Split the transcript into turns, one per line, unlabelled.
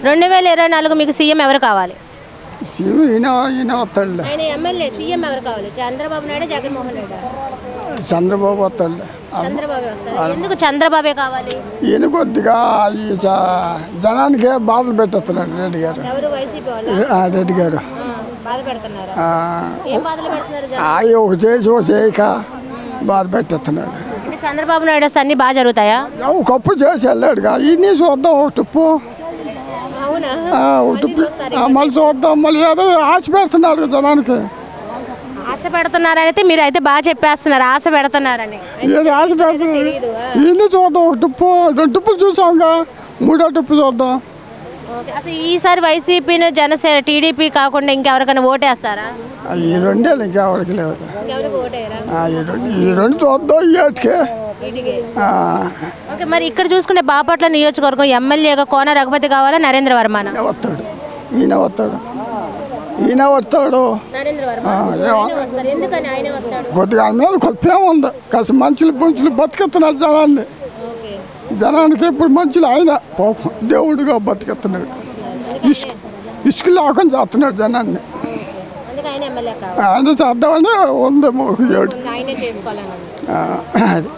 2024 మీకు సీఎం ఎవరు కావాలి?
సీఎం ఈయన వస్తాడులే.
ఆయన ఎమ్మెల్యే, సీఎం ఎవరు కావాలి? చంద్రబాబు నాయుడు, జగన్మోహన్ రెడ్డి?
చంద్రబాబు వస్తాడులే.
చంద్రబాబు వస్తారు. ఎందుకు చంద్రబాబే కావాలి?
ఈయన కొద్దిగా ఈ జనానికి బాధలు పెట్టేస్తున్నాడు రెడ్డి గారు.
ఎవరు? వైసీపీ వాళ్ళు
రెడ్డి గారు
బాధ పెడుతున్నారు. ఏం బాధలు పెడుతున్నారు?
అవి ఒక చేసి ఒక చేయక బాధ పెట్టేస్తున్నాడు.
అంటే చంద్రబాబు నాయుడు వస్తే అన్ని బాగా జరుగుతాయా?
ఒకప్పుడు చేసి వెళ్ళాడుగా ఇన్ని చూద్దాం ఒక టిప్పు.
అవునా?
మళ్ళీ చూద్దాం మళ్ళీ ఏదో ఆశ పెడుతున్నాడు జనానికి.
ఆశ పెడుతున్నారైతే మీరు అయితే బాగా చెప్పేస్తున్నారు ఆశ పెడుతున్నారని.
ఏదో ఆశ పెడుతున్నాడు. ఇన్ని చూద్దాం ఒక టిప్పు 2 టిప్పులు చూసాంగా 3వ టిప్పు చూద్దాం.
అసలు ఈసారి వైసీపీని జనసేన టీడీపీ కాకుండా ఇంకెవరికైనా ఓటేస్తారా?
ఈ రెండేళ్ళు ఇంకెవరికి లేవు.
ఇంకెవరికి ఓటేయరా?
ఈ రెండు చూద్దాం ఈ ఏటికి.
ఓకే, మరి ఇక్కడ చూసుకుంటే బాపట్ల నియోజకవర్గం ఎమ్మెల్యేగా కోన రఘుపతి కావాలా, నరేంద్ర వర్మనా?
వస్తాడు. ఈయన వస్తాడు.
నరేంద్ర వర్మ. ఎందుకని ఆయన వస్తాడు?
కొద్దిగా ఆయన మీద కొద్దిగా ఉంది. కాస్త మంచులు బతికెత్తున్నాడు జనాన్ని. జనానికి ఇప్పుడు మంచులు ఆయన పాపం దేవుడిగా బతికెత్తున్నాడు. ఇసుక లేకుండా చేస్తున్నాడు జనాన్ని. ఆయన చేద్దామని ఉంది.
ఆయనే చేసుకోవాలని.